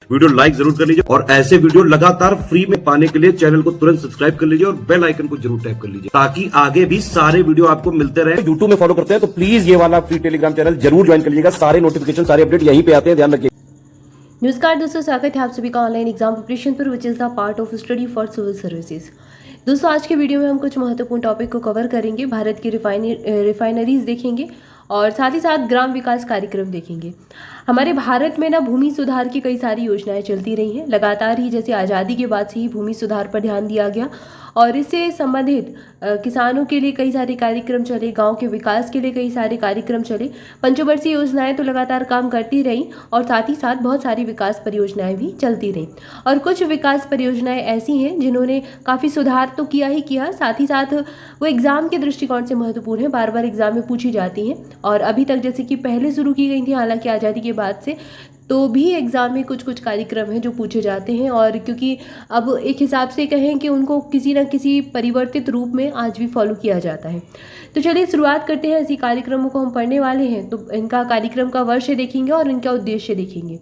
Video like जरूर कर लीजिए और ऐसे वीडियो लगातार फ्री में पाने के लिए चैनल को तुरंत सब्सक्राइब कर लीजिए और बेल आइकन को जरूर टैप कर लीजिए ताकि आगे भी सारे वीडियो आपको मिलते रहे। यूट्यूब में फॉलो करते हैं तो प्लीज ये वाला फ्री टेलीग्राम चैनल जरूर ज्वाइन कर लीजिएगा। सारे नोटिफिकेशन सारे अपडेट यहीं पे आते हैं, ध्यान रखिए। नमस्कार दोस्तों, स्वागत है आप सभी का ऑनलाइन एग्जाम प्रिपरेशन पर which is the part of study for civil services. दोस्तों आज के वीडियो में हम कुछ महत्वपूर्ण टॉपिक को कवर करेंगे। भारत की रिफाइनरीज देखेंगे और साथ ही साथ ग्राम विकास कार्यक्रम देखेंगे। हमारे भारत में ना भूमि सुधार की कई सारी योजनाएं चलती रही हैं। लगातार ही जैसे आज़ादी के बाद से ही भूमि सुधार पर ध्यान दिया गया और इससे संबंधित किसानों के लिए कई सारे कार्यक्रम चले, गांव के विकास के लिए कई सारे कार्यक्रम चले। पंचवर्षीय योजनाएं तो लगातार काम करती रहीं और साथ ही साथ बहुत सारी विकास परियोजनाएं भी चलती रहीं। और कुछ विकास परियोजनाएं ऐसी हैं जिन्होंने काफ़ी सुधार तो किया ही किया, साथ ही साथ वो एग्ज़ाम के दृष्टिकोण से महत्वपूर्ण है, बार बार एग्जाम में पूछी जाती हैं। और अभी तक जैसे कि पहले शुरू की गई थी, हालांकि आज़ादी के बाद से, तो भी एग्ज़ाम में कुछ कुछ कार्यक्रम हैं जो पूछे जाते हैं। और क्योंकि अब एक हिसाब से कहें कि उनको किसी न किसी परिवर्तित रूप में आज भी फॉलो किया जाता है। तो चलिए शुरुआत करते हैं। ऐसी कार्यक्रमों को हम पढ़ने वाले हैं तो इनका कार्यक्रम का वर्ष देखेंगे और इनका उद्देश्य देखेंगे।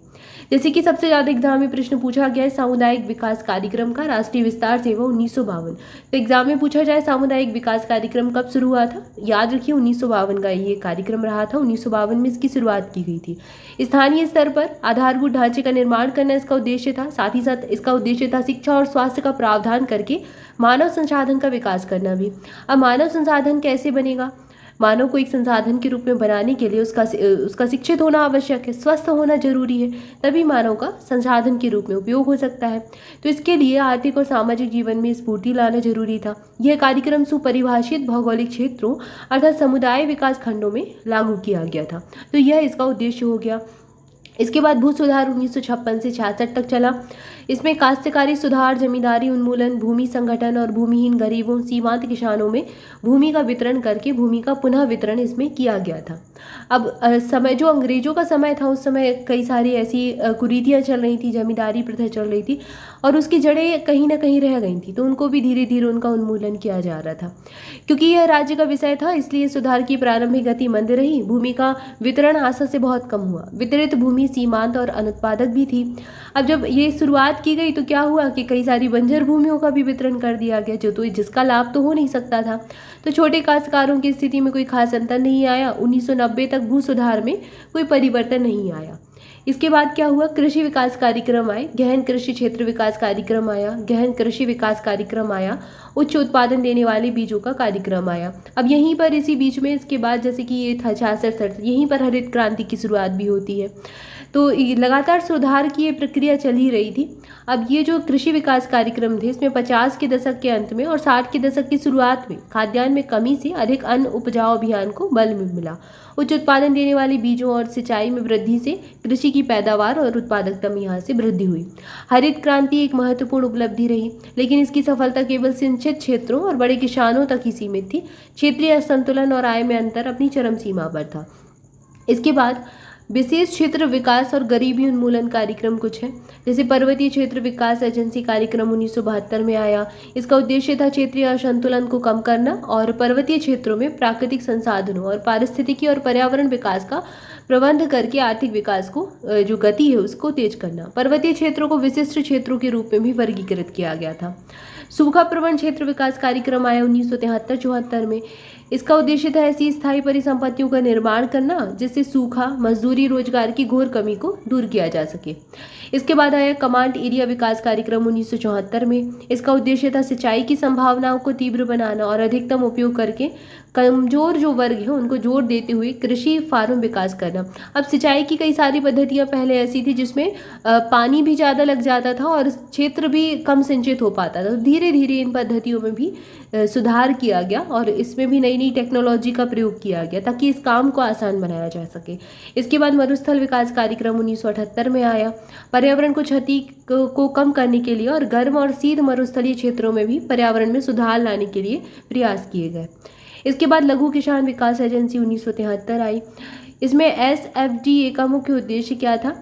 जैसे कि सबसे ज़्यादा एग्जाम में प्रश्न पूछा गया है सामुदायिक विकास कार्यक्रम का, राष्ट्रीय विस्तार सेवा 1952। तो एग्जाम में पूछा जाए सामुदायिक विकास कार्यक्रम कब शुरू हुआ था, याद रखिए 1952 का ये कार्यक्रम रहा था। 1952 में इसकी शुरुआत की गई थी। स्थानीय स्तर पर आधारभूत ढांचे का निर्माण करना इसका उद्देश्य था। साथ ही साथ इसका उद्देश्य था शिक्षा और स्वास्थ्य का प्रावधान करके मानव संसाधन का विकास करना भी। अब मानव संसाधन कैसे बनेगा? मानव को एक संसाधन के रूप में बनाने के लिए उसका शिक्षित होना आवश्यक है, स्वस्थ होना जरूरी है, तभी मानव का संसाधन के रूप में उपयोग हो सकता है। तो इसके लिए आर्थिक और सामाजिक जीवन में स्फूर्ति लाना जरूरी था। यह कार्यक्रम सुपरिभाषित भौगोलिक क्षेत्रों अर्थात समुदाय विकास खंडों में लागू किया गया था। तो यह इसका उद्देश्य हो गया। इसके बाद भू सुधार 1956 से 66 तक चला। इसमें काश्तकारी सुधार, जमींदारी उन्मूलन, भूमि संगठन और भूमिहीन गरीबों, सीमांत किसानों में भूमि का वितरण करके भूमि का पुनः वितरण इसमें किया गया था। अब समय जो अंग्रेजों का समय था, उस समय कई सारी ऐसी कुरीतियाँ चल रही थी, जमींदारी प्रथा चल रही थी और उसकी जड़ें कहीं ना कहीं रह गई थी। तो उनको भी धीरे धीरे उनका उन्मूलन किया जा रहा था। क्योंकि यह राज्य का विषय था इसलिए सुधार की प्रारंभिक गति मंद रही। भूमि का वितरण आशा से बहुत कम हुआ। वितरित भूमि सीमांत और अनुत्पादक भी थी। अब जब ये शुरुआत की गई तो क्या हुआ कि कई सारी बंजर भूमियों का भी वितरण कर दिया गया, जिसका लाभ तो हो नहीं सकता था। तो छोटे काश्तकारों की स्थिति में कोई खास अंतर नहीं आया। 1990 तक भू सुधार में कोई परिवर्तन नहीं आया। इसके बाद क्या हुआ? कृषि विकास कार्यक्रम आए, गहन कृषि क्षेत्र विकास कार्यक्रम आया, गहन कृषि विकास कार्यक्रम आया, उच्च उत्पादन देने वाले बीजों का कार्यक्रम आया। अब यहीं पर इसी बीच में इसके बाद जैसे कि ये था 66-67, यहीं पर हरित क्रांति की शुरुआत भी होती है। तो लगातार सुधार की ये प्रक्रिया चल ही रही थी। अब ये जो कृषि विकास कार्यक्रम थे इसमें 50 के दशक के अंत में और 60 के दशक की शुरुआत में खाद्यान्न में कमी से अधिक अन्न उपजाऊ अभियान को बल मिला। उच्च उत्पादन देने वाले बीजों और सिंचाई में वृद्धि से कृषि की पैदावार और उत्पादकता में यहाँ से वृद्धि हुई। हरित क्रांति एक महत्वपूर्ण उपलब्धि रही, लेकिन इसकी सफलता केवल सिंचित क्षेत्रों और बड़े किसानों तक ही सीमित थी। क्षेत्रीय असंतुलन और आय में अंतर अपनी चरम सीमा पर था। इसके बाद विशेष क्षेत्र विकास और गरीबी उन्मूलन कार्यक्रम कुछ है। जैसे पर्वतीय क्षेत्र विकास एजेंसी कार्यक्रम 1972 में आया। इसका उद्देश्य था क्षेत्रीय असंतुलन को कम करना और पर्वतीय क्षेत्रों में प्राकृतिक संसाधनों और पारिस्थितिकी और पर्यावरण विकास का प्रबंध करके आर्थिक विकास को जो गति है उसको तेज करना। पर्वतीय क्षेत्रों को विशिष्ट क्षेत्रों के रूप में भी वर्गीकृत किया गया था। सूखा प्रवण क्षेत्र विकास कार्यक्रम आया 1973-74 में। इसका उद्देश्य था ऐसी स्थायी परिसंपत्तियों का निर्माण करना जिससे सूखा, मजदूरी, रोजगार की घोर कमी को दूर किया जा सके। इसके बाद आया कमांड एरिया विकास कार्यक्रम 1974 में। इसका उद्देश्य था सिंचाई की संभावनाओं को तीव्र बनाना और अधिकतम उपयोग करके कमजोर जो वर्ग है उनको जोर देते हुए कृषि फार्म विकास करना। अब सिंचाई की कई सारी पद्धतियां पहले ऐसी थी जिसमें पानी भी ज़्यादा लग जाता था और क्षेत्र भी कम सिंचित हो पाता था। तो धीरे धीरे इन पद्धतियों में भी सुधार किया गया और इसमें भी नई नई टेक्नोलॉजी का प्रयोग किया गया ताकि इस काम को आसान बनाया जा सके। इसके बाद मरुस्थल विकास कार्यक्रम 1978 में आया। पर्यावरण को क्षति को कम करने के लिए और गर्म और शीत मरुस्थलीय क्षेत्रों में भी पर्यावरण में सुधार लाने के लिए प्रयास किए गए। इसके बाद लघु किसान विकास एजेंसी 1973 आई। इसमें SFDA का मुख्य उद्देश्य क्या था?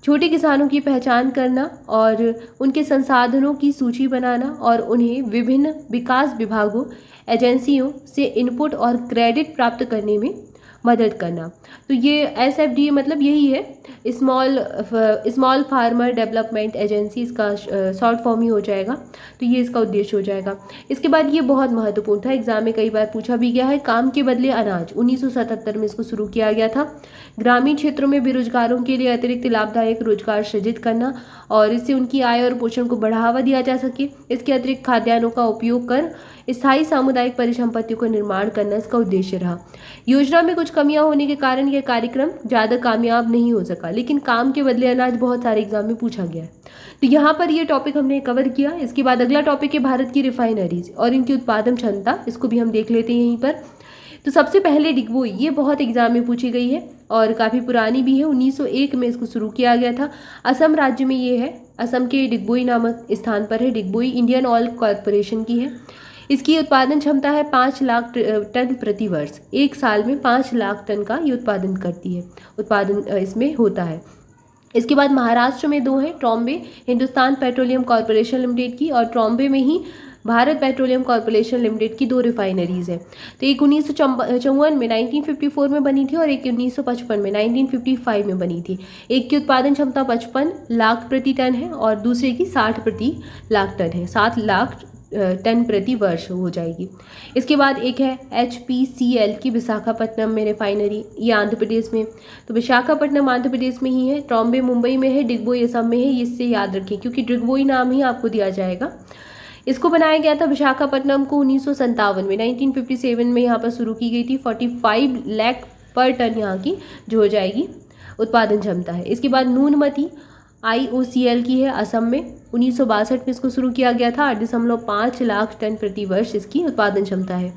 छोटे किसानों की पहचान करना और उनके संसाधनों की सूची बनाना और उन्हें विभिन्न विकास विभागों, एजेंसियों से इनपुट और क्रेडिट प्राप्त करने में मदद करना। तो ये SFDA मतलब यही है, स्मॉल फार्मर डेवलपमेंट एजेंसी, इसका शॉर्ट फॉर्म ही हो जाएगा। तो ये इसका उद्देश्य हो जाएगा। इसके बाद ये बहुत महत्वपूर्ण था, एग्जाम में कई बार पूछा भी गया है, काम के बदले अनाज। 1977 में इसको शुरू किया गया था। ग्रामीण क्षेत्रों में बेरोजगारों के लिए अतिरिक्त लाभदायक रोजगार सृजित करना और इससे उनकी आय और पोषण को बढ़ावा दिया जा सके। इसके अतिरिक्त खाद्यान्नों का उपयोग कर स्थायी सामुदायिक परिसंपत्तियों का निर्माण करना इसका उद्देश्य रहा। योजना में कुछ कमियां होने के कारण यह कार्यक्रम ज़्यादा कामयाब नहीं हो सका, लेकिन काम के बदले अनाज बहुत सारे एग्जाम में पूछा गया है। तो यहाँ पर ये टॉपिक हमने कवर किया। इसके बाद अगला टॉपिक है भारत की रिफाइनरीज और इनकी उत्पादन क्षमता, इसको भी हम देख लेते हैं यहीं पर। तो सबसे पहले डिगबोई, ये बहुत एग्जाम में पूछी गई है और काफ़ी पुरानी भी है। 1901 में इसको शुरू किया गया था। असम राज्य में ये है, असम के डिगबोई नामक स्थान पर है। डिगबोई इंडियन ऑयल कॉरपोरेशन की है। इसकी उत्पादन क्षमता है 5 लाख टन प्रति वर्ष। एक साल में 5 लाख टन का ये उत्पादन करती है, उत्पादन इसमें होता है। इसके बाद महाराष्ट्र में 2 हैं, Trombay Hindustan petroleum corporation limited की और ट्रॉम्बे में ही भारत पेट्रोलियम कॉरपोरेशन लिमिटेड की 2 रिफाइनरीज हैं। तो एक 1954 में 1954 में बनी थी और एक 1955 में 1955 में बनी थी। एक की उत्पादन क्षमता 55 लाख प्रति टन है और दूसरे की 60 प्रति लाख टन है, 7 लाख टन प्रति वर्ष हो जाएगी। इसके बाद एक है HPCL की विशाखापट्टनम में रिफाइनरी, ये आंध्र प्रदेश में। तो विशाखापट्टनम आंध्र प्रदेश में ही है, ट्रॉम्बे मुंबई में है, डिगबोई असम में है। इससे याद रखें क्योंकि डिगबोई नाम ही आपको दिया जाएगा। इसको बनाया गया था विशाखापट्टनम को 1957 में, 1957 में यहाँ पर शुरू की गई थी। 45 लाख पर टन यहाँ की जो हो जाएगी उत्पादन क्षमता है। इसके बाद नूनमती IOCL की है, असम में 1962 में इसको शुरू किया गया था। 8.5 लाख टन प्रति वर्ष इसकी उत्पादन क्षमता है।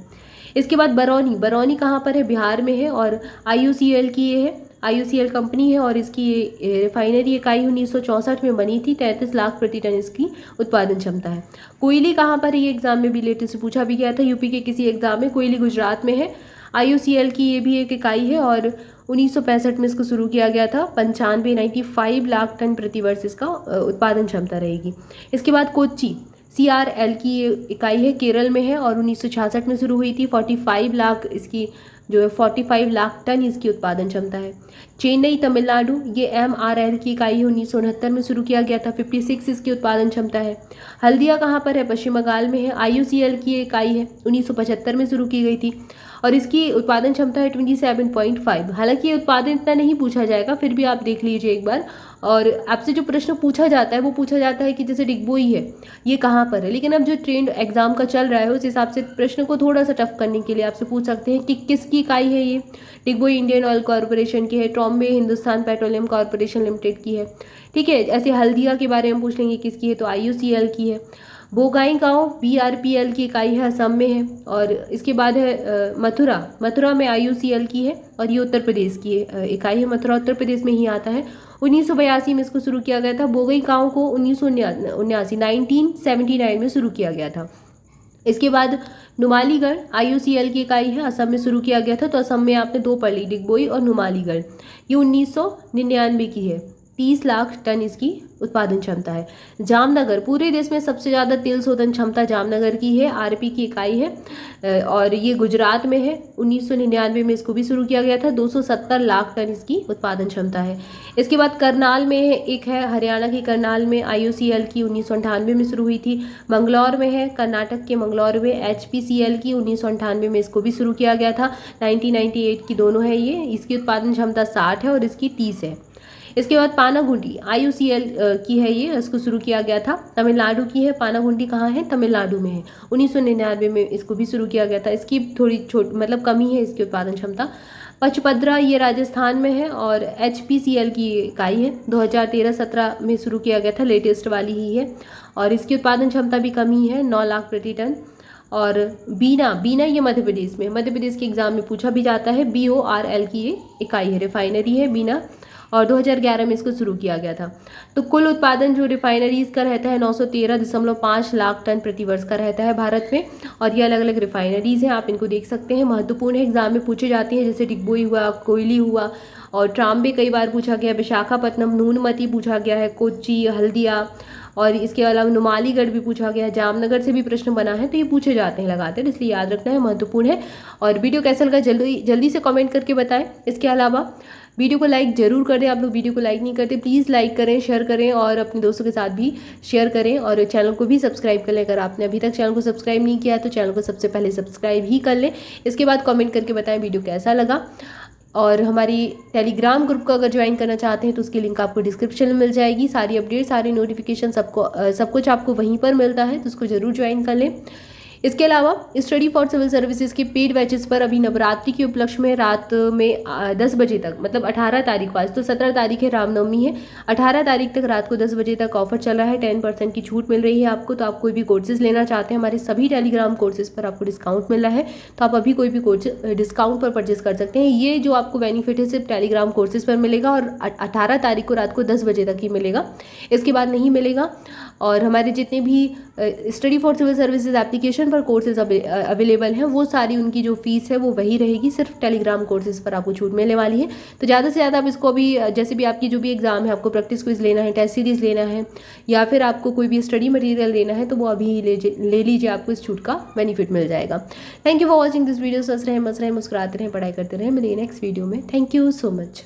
इसके बाद बरौनी, बरौनी कहाँ पर है, बिहार में है और IOCL की ये है, IOCL कंपनी है और इसकी रिफाइनरी इकाई 1964 में बनी थी। 33 लाख प्रति टन इसकी उत्पादन क्षमता है। कोयली कहाँ पर है, ये एग्जाम में भी लेटेस्ट से पूछा भी गया था, यूपी के किसी एग्जाम में। कोयली गुजरात में है। IOCL की ये भी एक इकाई है और 1965 में इसको शुरू किया गया था। 95 लाख टन प्रति वर्ष इसका उत्पादन क्षमता रहेगी। इसके बाद कोच्चि CRL की ये इकाई है, केरल में है और 1966 में शुरू हुई थी। 45 लाख इसकी जो है 45 लाख टन इसकी उत्पादन क्षमता है। चेन्नई तमिलनाडु, ये MRL की इकाई है, 1969 में शुरू किया गया था। 56 इसकी उत्पादन क्षमता है। हल्दिया कहाँ पर है, पश्चिम बंगाल में है। IOCL की इकाई है, 1975 में शुरू की गई थी और इसकी उत्पादन क्षमता है 27.5। हालांकि ये उत्पादन इतना नहीं पूछा जाएगा, फिर भी आप देख लीजिए एक बार। और आपसे जो प्रश्न पूछा जाता है वो पूछा जाता है कि जैसे डिगबोई है, ये कहाँ पर है, लेकिन अब जो ट्रेंड एग्जाम का चल रहा है उस हिसाब से प्रश्न को थोड़ा सा टफ करने के लिए आपसे पूछ सकते हैं कि किसकी इकाई है ये। डिगबोई इंडियन ऑयल कॉरपोरेशन की है, Trombay Hindustan petroleum corporation limited की है। ठीक है, ऐसे हल्दिया के बारे में पूछ लेंगे किसकी है, तो IOCL की है। बोगाईगांव BRPL की इकाई है, असम में है। और इसके बाद है मथुरा, मथुरा में IOCL की है और ये उत्तर प्रदेश की इकाई है। मथुरा उत्तर प्रदेश में ही आता है। 1982 में इसको शुरू किया गया था। बोगाईगांव को 1979 में शुरू किया गया था। इसके बाद नुमालीगढ़ IOCL की इकाई है, असम में शुरू किया गया था। तो असम में आपने 2 पढ़ ली, डिगबोई और नुमालीगढ़। ये 1999 की है। 30 लाख टन इसकी उत्पादन क्षमता है। जामनगर, पूरे देश में सबसे ज़्यादा तेल शोधन क्षमता जामनगर की है, RP की इकाई है और ये गुजरात में है। 1999 में इसको भी शुरू किया गया था। 270 लाख टन इसकी उत्पादन क्षमता है। इसके बाद करनाल में है, एक है हरियाणा की करनाल में IOCL की 1998 में शुरू हुई थी। मंगलौर में है, कर्नाटक के मंगलौर में HPCL की 1998 में इसको भी शुरू किया गया था। 1998 की दोनों है ये। इसकी उत्पादन क्षमता 60 है और इसकी 30 है। इसके बाद पानागुंडी IOCL की है, ये इसको शुरू किया गया था। तमिलनाडु की है। पानागुंडी कहाँ है, तमिलनाडु में है। 1999 में इसको भी शुरू किया गया था। इसकी थोड़ी मतलब कमी है इसकी उत्पादन क्षमता। पचपद्रा, ये राजस्थान में है और HPCL की इकाई है। 2013-17 में शुरू किया गया था, लेटेस्ट वाली ही है और इसकी उत्पादन क्षमता भी कमी है, 9 लाख प्रति टन। और बीना ये मध्य प्रदेश में, मध्य प्रदेश के एग्जाम में पूछा भी जाता है। BORL की ये इकाई है, रिफाइनरी है बीना और 2011 में इसको शुरू किया गया था। तो कुल उत्पादन जो रिफाइनरीज का रहता है 913.5 लाख टन प्रति वर्ष का रहता है भारत में और ये अलग अलग रिफाइनरीज हैं, आप इनको देख सकते हैं। महत्वपूर्ण है, एग्जाम में पूछे जाती हैं, जैसे डिगबोई हुआ, कोयली हुआ और ट्राम्बे कई बार पूछा गया, विशाखापट्टनम, नूनमती पूछा गया है, कोच्चि, हल्दिया और इसके अलावा नुमालीगढ़ भी पूछा गया है, जामनगर से भी प्रश्न बना है, तो ये पूछे जाते हैं लगातार, इसलिए याद रखना है, महत्वपूर्ण है। और वीडियो कैसा लगा जल्दी से कमेंट करके बताएं। इसके अलावा वीडियो को लाइक जरूर करें, आप लोग वीडियो को लाइक नहीं करते, प्लीज़ लाइक करें, शेयर करें और अपने दोस्तों के साथ भी शेयर करें और चैनल को भी सब्सक्राइब कर लें। अगर आपने अभी तक चैनल को सब्सक्राइब नहीं किया है तो चैनल को सबसे पहले सब्सक्राइब ही कर लें। इसके बाद कमेंट करके बताएं वीडियो कैसा लगा। और हमारी टेलीग्राम ग्रुप को अगर ज्वाइन करना चाहते हैं तो उसकी लिंक आपको डिस्क्रिप्शन में मिल जाएगी। सारी अपडेट, सारी नोटिफिकेशन सब कुछ आपको वहीं पर मिलता है, तो उसको जरूर ज्वाइन कर लें। इसके अलावा स्टडी फॉर सिविल सर्विसेज के पेड बैचेस पर अभी नवरात्रि के उपलक्ष्य में रात में 10 बजे तक, मतलब 18 तारीख को, आज तो 17 तारीख है, रामनवमी है, 18 तारीख तक रात को 10 बजे तक ऑफर चल रहा है। 10% की छूट मिल रही है आपको। तो आप कोई भी कोर्सेज लेना चाहते हैं, हमारे सभी टेलीग्राम कोर्सेज पर आपको डिस्काउंट मिल रहा है, तो आप अभी कोई भी कोर्स डिस्काउंट पर परचेज कर सकते हैं। ये जो आपको बेनिफिट है सिर्फ टेलीग्राम कोर्सेज पर मिलेगा और 18 तारीख को रात को 10 बजे तक ही मिलेगा, इसके बाद नहीं मिलेगा। और हमारे जितने भी study for civil services application पर कोर्सेज अवेलेबल हैं, वो सारी उनकी जो फीस है वो वही रहेगी, सिर्फ टेलीग्राम कोर्सेज पर आपको छूट मिलने वाली है। तो ज़्यादा से ज़्यादा आप इसको अभी, जैसे भी आपकी जो भी एग्जाम है, आपको प्रैक्टिस क्विज लेना है, टेस्ट सीरीज लेना है या फिर आपको कोई भी स्टडी मटेरियल लेना है, तो वो अभी ले लीजिए, आपको इस छूट का बेनिफिट मिल जाएगा। Thank you for watching this video. स्वस्थ रहें, मस्त रहें, मुस्कुराते रहें, पढ़ाई करते रहें। मिलेंगे नेक्स्ट वीडियो में। Thank you so much.